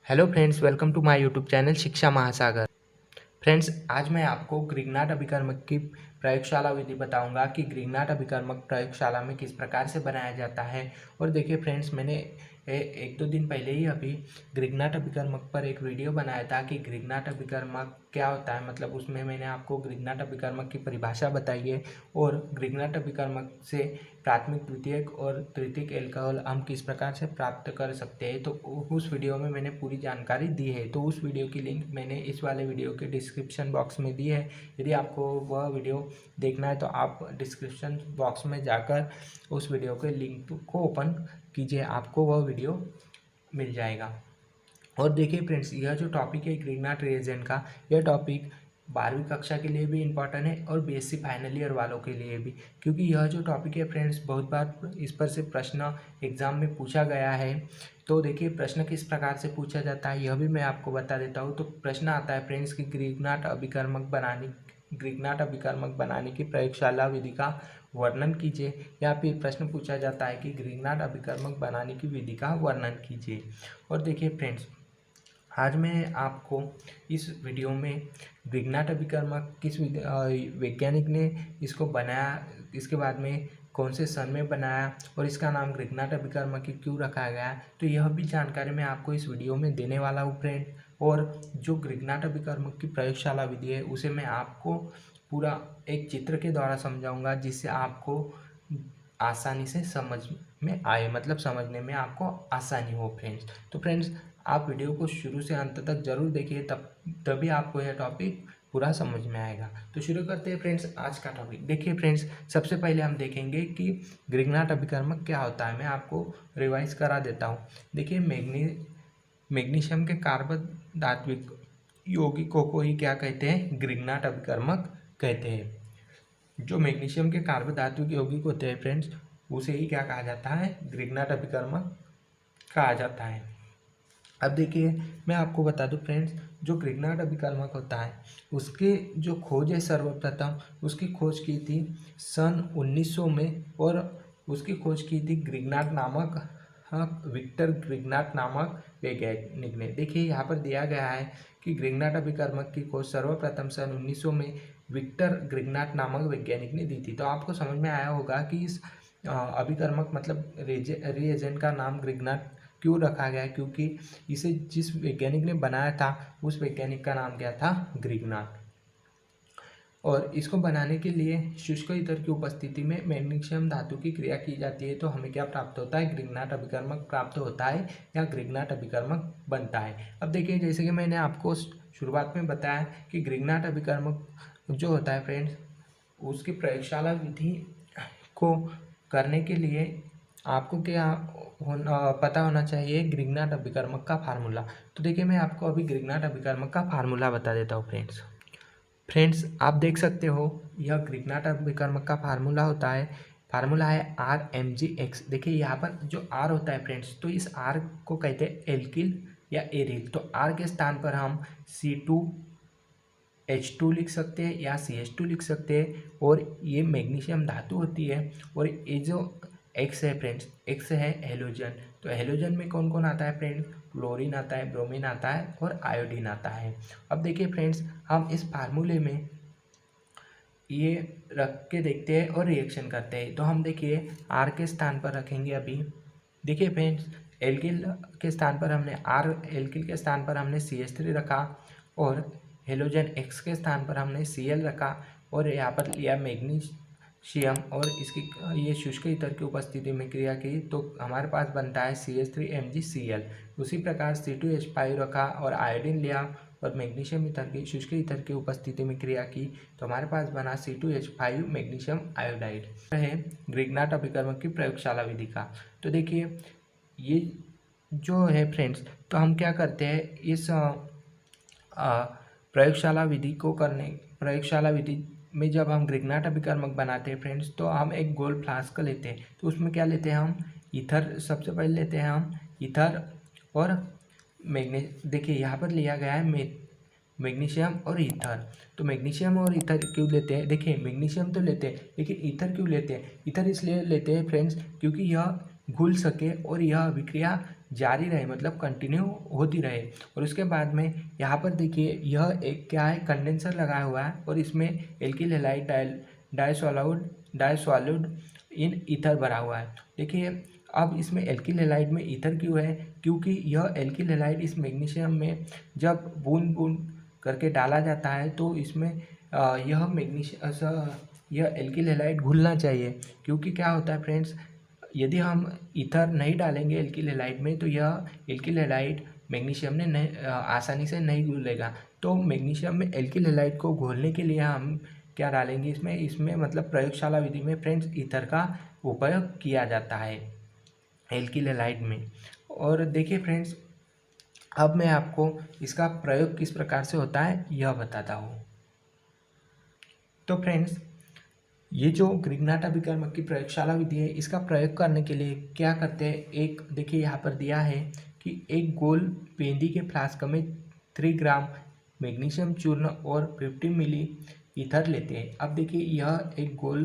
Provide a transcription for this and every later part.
Hello friends, welcome to my YouTube channel Shiksha Mahasagar. Friends, आज मैं आपको ग्रिग्नाट अभिकर्मक की प्रयोगशाला विधि बताऊंगा कि ग्रिग्नाट अभिकर्मक प्रयोगशाला में किस प्रकार से बनाया जाता है। और देखिए फ्रेंड्स, मैंने एक दो दिन पहले ही अभी ग्रिग्नाट अभिकर्मक पर एक वीडियो बनाया था कि ग्रिग्नाट अभिकर्मक क्या होता है। मतलब उसमें मैंने आपको ग्रिग्नाट अभिकर्मक की परिभाषा बताई है और ग्रिग्नाट अभिकर्मक से प्राथमिक, द्वितीयक और तृतीयक एल्कोहल हम किस प्रकार से प्राप्त कर सकते हैं। तो उस वीडियो में मैंने पूरी जानकारी दी है। तो उस वीडियो की लिंक मैंने इस वाले वीडियो के डिस्क्रिप्शन बॉक्स में दी है। यदि आपको वह वीडियो देखना है तो आप डिस्क्रिप्शन बॉक्स में जाकर उस वीडियो के लिंक को ओपन कीजिए, आपको वह वीडियो मिल जाएगा। और देखिए फ्रेंड्स, यह जो टॉपिक है ग्रिग्नाट रिएजेंट का, यह टॉपिक 12वीं कक्षा के लिए भी इम्पॉर्टेंट है और बीएससी फाइनल ईयर वालों के लिए भी, क्योंकि यह जो टॉपिक है फ्रेंड्स, बहुत बार इस पर से प्रश्न एग्जाम में पूछा गया है। तो देखिए प्रश्न किस प्रकार से पूछा जाता है यह भी मैं आपको बता देता हूँ। तो प्रश्न आता है फ्रेंड्स कि ग्रिग्नाट अभिकर्मक बनाने की प्रयोगशाला विधि का वर्णन कीजिए, या फिर प्रश्न पूछा जाता है कि ग्रिग्नाट अभिकर्मक बनाने की विधि का वर्णन कीजिए। और देखिए फ्रेंड्स, आज मैं आपको इस वीडियो में ग्रिग्नाट अभिकर्मक किस वैज्ञानिक ने इसको बनाया, इसके बाद में कौन से सन में बनाया और इसका नाम ग्रिग्नाट अभिकर्मक क्यों रखा गया, तो यह भी जानकारी मैं आपको इस वीडियो में देने वाला हूँ फ्रेंड। और जो ग्रिग्नाट अभिकर्मक की प्रयोगशाला विधि है उसे मैं आपको पूरा एक चित्र के द्वारा समझाऊंगा, जिससे आपको आसानी से समझ में आए, मतलब समझने में आपको आसानी हो फ्रेंड्स। तो फ्रेंड्स, आप वीडियो को शुरू से अंत तक जरूर देखिए, तभी आपको यह टॉपिक पूरा समझ में आएगा। तो शुरू करते हैं फ्रेंड्स आज का टॉपिक। देखिए फ्रेंड्स, सबसे पहले हम देखेंगे कि ग्रिग्नाट अभिकर्मक क्या होता है। मैं आपको रिवाइज करा देता हूँ। देखिए, मैग्नीशियम के कार्बन धात्विक यौगिकों को ही क्या कहते हैं, ग्रिग्नाट अभिकर्मक कहते हैं। जो मैग्नीशियम के कार्बन धात्विक यौगिक होते हैं फ्रेंड्स, उसे ही क्या कहा जाता है, ग्रिग्नाट अभिकर्मक कहा जाता है। अब देखिए, मैं आपको बता दूं फ्रेंड्स, जो ग्रिग्नाट अभिकर्मक होता है उसके जो खोज है, सर्वप्रथम उसकी खोज की थी सन 1900 में, और उसकी खोज की थी ग्रिग्नाट नामक विक्टर ग्रिग्नाट नामक वैज्ञानिक ने। देखिए यहाँ पर दिया गया है कि ग्रिग्नाट अभिकर्मक की खोज सर्वप्रथम सन 1900 में विक्टर ग्रिग्नाट नामक वैज्ञानिक ने दी थी। तो आपको समझ में आया होगा कि इस अभिकर्मक मतलब रिएजेंट का नाम ग्रिग्नाट क्यों रखा गया, क्योंकि इसे जिस वैज्ञानिक ने बनाया था उस वैज्ञानिक का नाम क्या था, ग्रिग्नाट। और इसको बनाने के लिए शुष्क ईथर की उपस्थिति में मैग्नीशियम धातु की क्रिया की जाती है, तो हमें क्या प्राप्त होता है, ग्रिग्नाट अभिकर्मक प्राप्त होता है या ग्रिग्नाट अभिकर्मक बनता है। अब देखिए, जैसे कि मैंने आपको शुरुआत में बताया कि ग्रिग्नाट अभिकर्मक जो होता है फ्रेंड्स, उसकी प्रयोगशाला विधि को करने के लिए आपको क्या पता होना चाहिए, ग्रिग्नाट अभिकर्मक का फार्मूला। तो देखिए, मैं आपको अभी ग्रिग्नाट अभिकर्मक का फार्मूला बता देता हूँ फ्रेंड्स, आप देख सकते हो यह ग्रिग्नाट अभिकर्मक का फार्मूला होता है। फार्मूला है RMgX। देखिए यहाँ पर जो R होता है फ्रेंड्स, तो इस R को कहते हैं एल्किल या एरिल। तो R के स्थान पर हम C2H2 लिख सकते हैं या CH2 लिख सकते हैं। और ये मैग्नीशियम धातु होती है। और ये जो X है फ्रेंड्स, X है हेलोजन। तो हेलोजन में कौन कौन आता है फ्रेंड्स, क्लोरीन आता है, ब्रोमीन आता है और आयोडीन आता है। अब देखिए फ्रेंड्स, हम इस फार्मूले में ये रख के देखते हैं और रिएक्शन करते हैं। तो हम देखिए R के स्थान पर रखेंगे अभी। देखिए फ्रेंड्स, एल्किल के स्थान पर हमने एल्किल के स्थान पर हमने CH3 रखा, और हेलोजन X के स्थान पर हमने Cl रखा, और यहाँ पर लिया मैग्नीशियम और इसकी ये शुष्क ईथर की उपस्थिति में क्रिया की, तो हमारे पास बनता है CH3MgCl। उसी प्रकार C2H5 रखा और आयोडीन लिया और मैग्नीशियम ईथर की शुष्क ईथर की उपस्थिति में क्रिया की, तो हमारे पास बना C2H5 मैग्नीशियम आयोडाइड। है ग्रिग्नाट अभिकर्मक की प्रयोगशाला विधि का। तो देखिए ये जो है फ्रेंड्स, तो हम क्या करते हैं, इस प्रयोगशाला विधि में जब हम ग्रिग्नाट अभिकर्मक बनाते हैं फ्रेंड्स, तो हम एक गोल फ्लास्क लेते हैं। तो उसमें क्या लेते हैं हम, ईथर सबसे पहले लेते हैं हम ईथर और देखिए यहाँ पर लिया गया है मैग्नीशियम और ईथर। तो मैग्नीशियम और ईथर क्यों लेते हैं, देखिए मैग्नीशियम तो लेते हैं लेकिन ईथर क्यों लेते हैं, ईथर इसलिए लेते हैं फ्रेंड्स क्योंकि यह घुल सके और यह अभिक्रिया जारी रहे, मतलब कंटिन्यू होती रहे। और उसके बाद में यहाँ पर देखिए यह एक क्या है, कंडेंसर लगाया हुआ है और इसमें alkyl halide dissolved in ether भरा हुआ है। देखिए अब इसमें एल्किल हैलाइड में ईथर क्यों है, क्योंकि यह एल्किल हैलाइड इस मैग्नीशियम में जब बूंद बूंद करके डाला जाता है तो इसमें यह एल्किल हैलाइड घुलना चाहिए। क्योंकि क्या होता है फ्रेंड्स, यदि हम ईथर नहीं डालेंगे एल्किल हैलाइड में तो यह एल्किल हैलाइड मैग्नीशियम में आसानी से नहीं घुलेगा। तो मैग्नीशियम में एल्किल हैलाइड को घोलने के लिए हम क्या डालेंगे इसमें मतलब प्रयोगशाला विधि में फ्रेंड्स ईथर का उपयोग किया जाता है एल्किल हैलाइड में। और देखिए फ्रेंड्स, अब मैं आपको इसका प्रयोग किस प्रकार से होता है यह बताता हूँ। तो फ्रेंड्स, ये जो ग्रिग्नाट अभिकर्मक की प्रयोगशाला विधि है, इसका प्रयोग करने के लिए क्या करते हैं, एक देखिए यहाँ पर दिया है कि एक गोल पेंदी के फ्लास्क में 3 ग्राम मैग्नीशियम चूर्ण और 50 मिली ईथर लेते हैं। अब देखिए यह एक गोल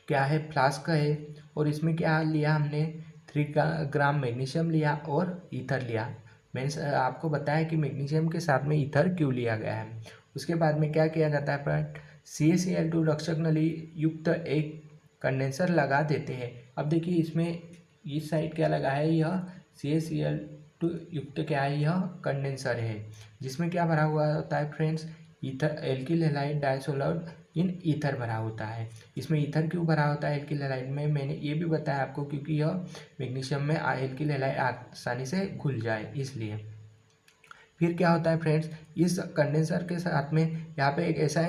क्या है, फ्लास्क है और इसमें क्या लिया हमने, 3 ग्राम मैग्नीशियम लिया और ईथर लिया। मैंने आपको बताया कि मैग्नीशियम के साथ में ईथर क्यों लिया गया है। उसके बाद में क्या किया जाता है, फ्रेंड CaCl2 रक्षक नली युक्त एक कंडेंसर लगा देते हैं। अब देखिए इसमें इस साइड क्या लगा है, यह CaCl2 युक्त क्या है, यह कंडेंसर है जिसमें क्या भरा हुआ होता है friends, ether alkyl halide dissolved in ether भरा होता है। इसमें ईथर क्यों भरा होता है एल्किल हैलाइड में, मैंने ये भी बताया आपको, क्योंकि यह मैग्नीशियम में एल्किल हैलाइड आसानी से घुल जाए इसलिए। फिर क्या होता है फ्रेंड्स, इस कंडेंसर के साथ में यहाँ पे एक ऐसा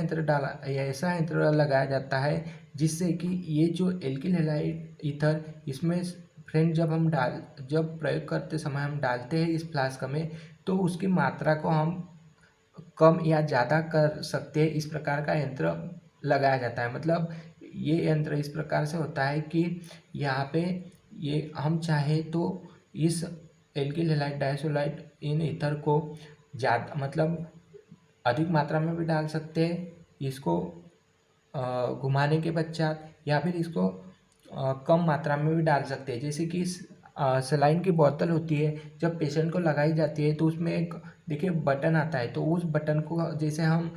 यंत्र लगाया जाता है जिससे कि ये जो एल्किल हैलाइड ईथर इसमें फ्रेंड जब प्रयोग करते समय हम डालते हैं इस फ्लास्क में, तो उसकी मात्रा को हम कम या ज़्यादा कर सकते हैं। इस प्रकार का यंत्र लगाया जाता है। मतलब ये यंत्र इस प्रकार से होता है कि यहाँ पे ये हम चाहे तो इस alkyl halide dissolved in ether को ज़्यादा मतलब अधिक मात्रा में भी डाल सकते हैं इसको घुमाने के पश्चात, या फिर इसको कम मात्रा में भी डाल सकते हैं। जैसे कि सलाइन की बोतल होती है, जब पेशेंट को लगाई जाती है तो उसमें एक देखिए बटन आता है, तो उस बटन को जैसे हम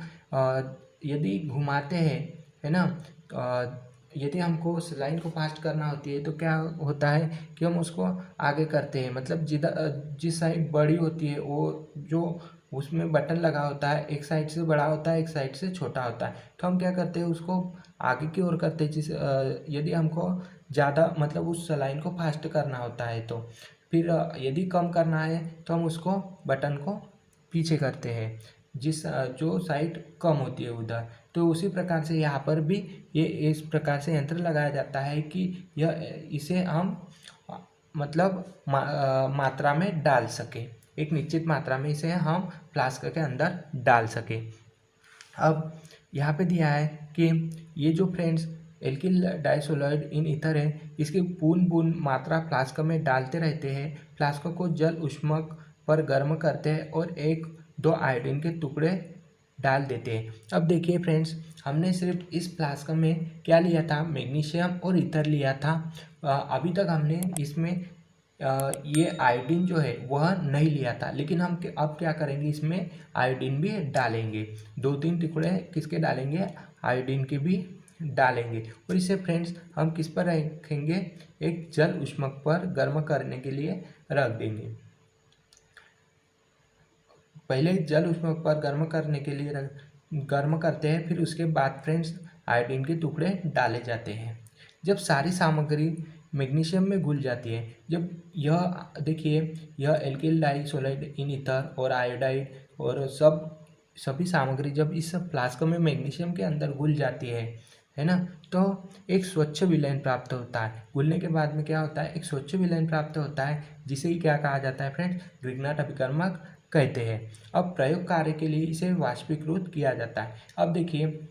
यदि घुमाते हैं, है ना, यदि हमको सलाइन को फास्ट करना होती है तो क्या होता है कि हम उसको आगे करते हैं। मतलब जिस साइड बड़ी होती है वो जो उसमें बटन लगा होता है, एक साइड से बड़ा होता है, एक साइड से छोटा होता है, तो हम क्या करते हैं उसको आगे की ओर करते हैं। यदि हमको ज़्यादा मतलब उस सलाइन को फास्ट करना होता है तो फिर यदि कम करना है तो हम उसको बटन को पीछे करते हैं, जो साइड कम होती है उधर। तो उसी प्रकार से यहाँ पर भी ये इस प्रकार से यंत्र लगाया जाता है कि इसे हम मतलब मात्रा में डाल सकें, एक निश्चित मात्रा में इसे हम फ्लास्क के अंदर डाल सकें। अब यहाँ पे दिया है कि ये जो फ्रेंड्स एल्किल डाइसॉल्यूड इन ईथर है, इसकी बूंद बूंद मात्रा फ्लास्क में डालते रहते हैं। फ्लास्क को जल उष्मक पर गर्म करते हैं और 1-2 आयोडीन के टुकड़े डाल देते हैं। अब देखिए फ्रेंड्स, हमने सिर्फ इस फ्लास्क में क्या लिया था, मैग्नीशियम और ईथर लिया था। अभी तक हमने इसमें ये आयोडीन जो है वह नहीं लिया था, लेकिन हम अब क्या करेंगे, इसमें आयोडीन भी डालेंगे। 2-3 टुकड़े किसके डालेंगे, आयोडीन के भी डालेंगे। और इसे फ्रेंड्स हम किस पर रखेंगे, एक जल उष्मक पर गर्म करने के लिए रख देंगे। पहले जल उष्मक पर गर्म करने के लिए गर्म करते हैं, फिर उसके बाद फ्रेंड्स आयोडीन के टुकड़े डाले जाते हैं। जब सारी सामग्री मैग्नीशियम में घुल जाती है, जब यह देखिए यह एल्किल डाइसॉल्यूड इन ईथर और आयोडाइड और सभी सामग्री जब इस फ्लास्क में मैग्नीशियम के अंदर घुल जाती है ना, तो एक स्वच्छ विलयन प्राप्त होता है। घुलने के बाद में क्या होता है, एक स्वच्छ विलयन प्राप्त होता है, जिसे ही क्या कहा जाता है फ्रेंड्स, ग्रिग्नाट अभिकर्मक कहते हैं। अब प्रयोग कार्य के लिए इसे वाष्पीकृत किया जाता है। अब देखिए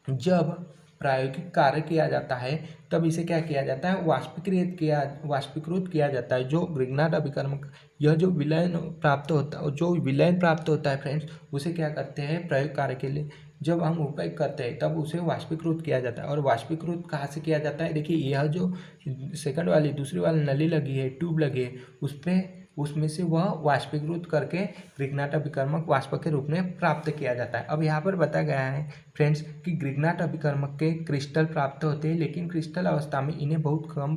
जब प्रायोगिक कार्य किया जाता है तब इसे क्या किया जाता है, वाष्पीकृत किया जाता है। जो ग्रिग्नाट अभिकर्मक यह जो विलयन प्राप्त होता है फ्रेंड्स, उसे क्या करते हैं प्रयोग कार्य के लिए जब हम उपयोग करते हैं तब उसे वाष्पीकृत किया जाता है। और वाष्पीकृत कहाँ से किया जाता है, देखिए यह जो सेकंड वाली दूसरी वाली नली लगी है, ट्यूब लगी है, उसमें से वह वाष्पीकृत करके ग्रिग्नाट अभिकर्मक वाष्प के रूप में प्राप्त किया जाता है। अब यहाँ पर बताया गया है फ्रेंड्स कि ग्रिग्नाट अभिकर्मक के क्रिस्टल प्राप्त होते हैं, लेकिन क्रिस्टल अवस्था में इन्हें बहुत कम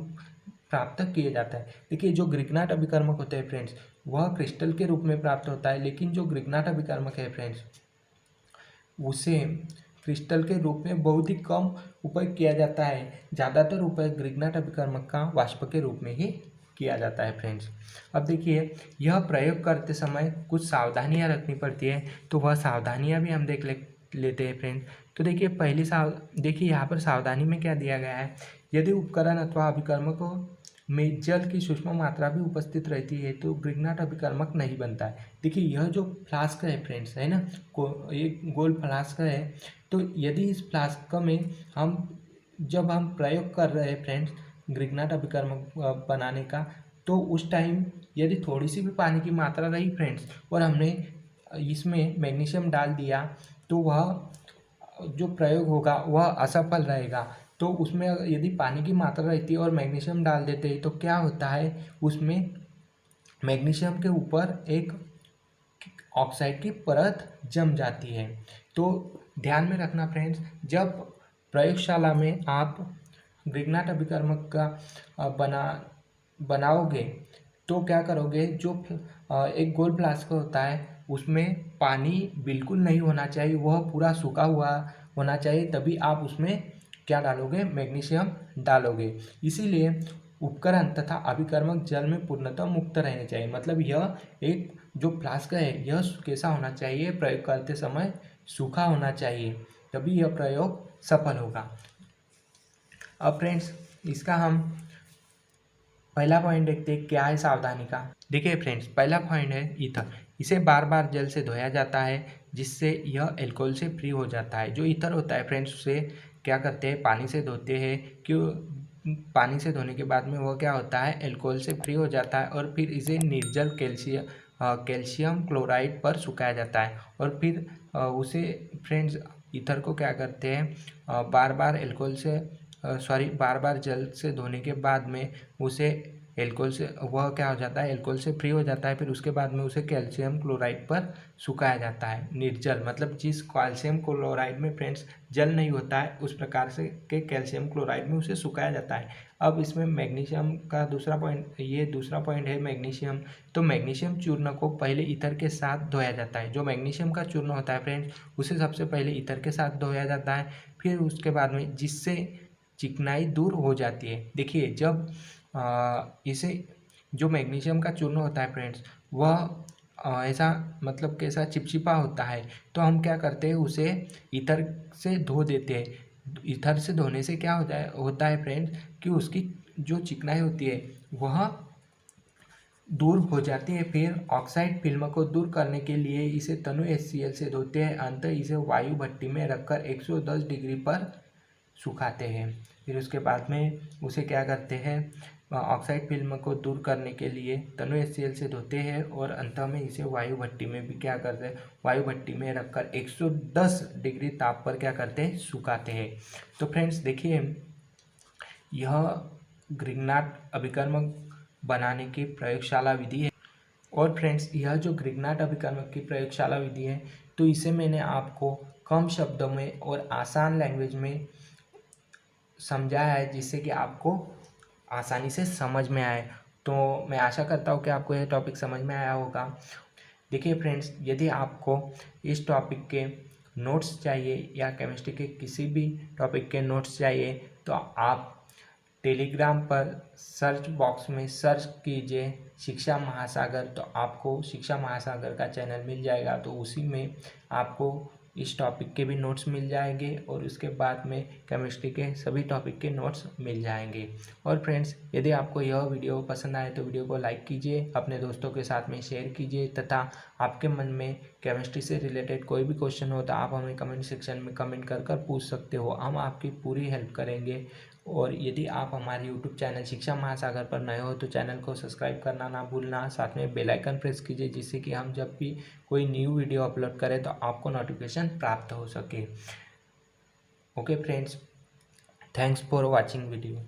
प्राप्त किया जाता है। देखिए जो ग्रिग्नाट अभिकर्मक होते हैं फ्रेंड्स, वह क्रिस्टल के रूप में प्राप्त होता है, लेकिन जो ग्रिग्नाट अभिकर्मक है फ्रेंड्स, उसे क्रिस्टल के रूप में बहुत ही कम उपयोग किया जाता है। ज़्यादातर उपयोग ग्रिग्नाट अभिकर्मक का वाष्प के रूप में ही किया जाता है फ्रेंड्स। अब देखिए यह प्रयोग करते समय कुछ सावधानियां रखनी पड़ती है, तो वह सावधानियां भी हम लेते हैं फ्रेंड्स। तो देखिए देखिए यहाँ पर सावधानी में क्या दिया गया है, यदि उपकरण अथवा अभिकर्मक में जल की सूक्ष्म मात्रा भी उपस्थित रहती है तो ग्रिग्नाट अभिकर्मक नहीं बनता है। देखिए यह जो फ्लास्क है फ्रेंड्स, है ना, एक गोल फ्लास्क है, तो यदि इस फ्लास्क में जब हम प्रयोग कर रहे हैं फ्रेंड्स ग्रिग्नाट अभिकर्मक बनाने का, तो उस टाइम यदि थोड़ी सी भी पानी की मात्रा रही फ्रेंड्स और हमने इसमें मैग्नीशियम डाल दिया, तो वह जो प्रयोग होगा वह असफल रहेगा। तो उसमें यदि पानी की मात्रा रहती है और मैग्नीशियम डाल देते हैं तो क्या होता है, उसमें मैग्नीशियम के ऊपर एक ऑक्साइड की परत जम जाती है। तो ध्यान में रखना फ्रेंड्स, जब प्रयोगशाला में आप ग्रिग्नाट अभिकर्मक का बनाओगे तो क्या करोगे, जो एक गोल फ्लास्क होता है उसमें पानी बिल्कुल नहीं होना चाहिए, वह पूरा सूखा हुआ होना चाहिए, तभी आप उसमें क्या डालोगे, मैग्नीशियम डालोगे। इसीलिए उपकरण तथा अभिकर्मक जल में पूर्णतः मुक्त रहने चाहिए। मतलब यह एक जो फ्लास्क है यह कैसा होना चाहिए, प्रयोग करते समय सूखा होना चाहिए, तभी यह प्रयोग सफल होगा। अब फ्रेंड्स इसका हम पहला पॉइंट देखते हैं, क्या है सावधानी का। देखिए फ्रेंड्स पहला पॉइंट है ईथर। इसे बार बार जल से धोया जाता है जिससे यह एल्कोहल से फ्री हो जाता है। जो ईथर होता है फ्रेंड्स उसे क्या करते हैं, पानी से धोते हैं, क्यों, पानी से धोने के बाद में वह क्या होता है, एल्कोहल से फ्री हो जाता है और फिर इसे निर्जल कैल्शियम क्लोराइड पर सुखाया जाता है। और फिर उसे फ्रेंड्स ईथर को क्या करते हैं, बार बार जल से धोने के बाद में उसे एल्कोहल से वह क्या हो जाता है, एल्कोहल से फ्री हो जाता है। फिर उसके बाद में उसे कैल्शियम क्लोराइड पर सुखाया जाता है, निर्जल, मतलब जिस कैल्शियम क्लोराइड में फ्रेंड्स जल नहीं होता है उस प्रकार से के कैल्शियम क्लोराइड में उसे सुखाया जाता है। अब इसमें मैग्नीशियम का दूसरा पॉइंट है मैग्नीशियम। तो मैग्नीशियम चूर्ण को पहले ईथर के साथ धोया जाता है। जो मैग्नीशियम का चूर्ण होता है फ्रेंड्स उसे सबसे पहले ईथर के साथ धोया जाता है, फिर उसके बाद में जिससे चिकनाई दूर हो जाती है। देखिए जब इसे जो मैग्नीशियम का चूर्ण होता है फ्रेंड्स वह ऐसा मतलब कैसा चिपचिपा होता है, तो हम क्या करते हैं उसे ईथर से धो देते हैं। ईथर से धोने से क्या होता है फ्रेंड्स कि उसकी जो चिकनाई होती है वह दूर हो जाती है। फिर ऑक्साइड फिल्म को दूर करने के लिए इसे तनु HCl से धोते हैं, अंततः इसे वायु भट्टी में रखकर 110 डिग्री पर सुखाते हैं। फिर उसके बाद में उसे क्या करते हैं, ऑक्साइड फिल्म को दूर करने के लिए तनु HCl से धोते हैं और अंत में इसे वायु भट्टी में भी क्या करते हैं, वायु भट्टी में रखकर 110 डिग्री ताप पर क्या करते हैं, सुखाते हैं। तो फ्रेंड्स देखिए यह ग्रिग्नाट अभिकर्मक बनाने की प्रयोगशाला विधि है। और फ्रेंड्स यह जो ग्रिग्नाट अभिकर्मक की प्रयोगशाला विधि है तो इसे मैंने आपको कम शब्दों में और आसान लैंग्वेज में समझाया है जिससे कि आपको आसानी से समझ में आए। तो मैं आशा करता हूँ कि आपको यह टॉपिक समझ में आया होगा। देखिए फ्रेंड्स यदि आपको इस टॉपिक के नोट्स चाहिए या केमिस्ट्री के किसी भी टॉपिक के नोट्स चाहिए तो आप टेलीग्राम पर सर्च बॉक्स में सर्च कीजिए शिक्षा महासागर, तो आपको शिक्षा महासागर का चैनल मिल जाएगा। तो उसी में आपको इस टॉपिक के भी नोट्स मिल जाएंगे और उसके बाद में केमिस्ट्री के सभी टॉपिक के नोट्स मिल जाएंगे। और फ्रेंड्स यदि आपको यह वीडियो पसंद आए तो वीडियो को लाइक कीजिए, अपने दोस्तों के साथ में शेयर कीजिए तथा आपके मन में केमिस्ट्री से रिलेटेड कोई भी क्वेश्चन हो तो आप हमें कमेंट सेक्शन में कमेंट कर पूछ सकते हो, हम आपकी पूरी हेल्प करेंगे। और यदि आप हमारे यूट्यूब चैनल शिक्षा महासागर पर नए हो तो चैनल को सब्सक्राइब करना ना भूलना, साथ में बेल आइकन प्रेस कीजिए जिससे कि हम जब भी कोई न्यू वीडियो अपलोड करें तो आपको नोटिफिकेशन प्राप्त हो सके। Okay friends, thanks for watching video.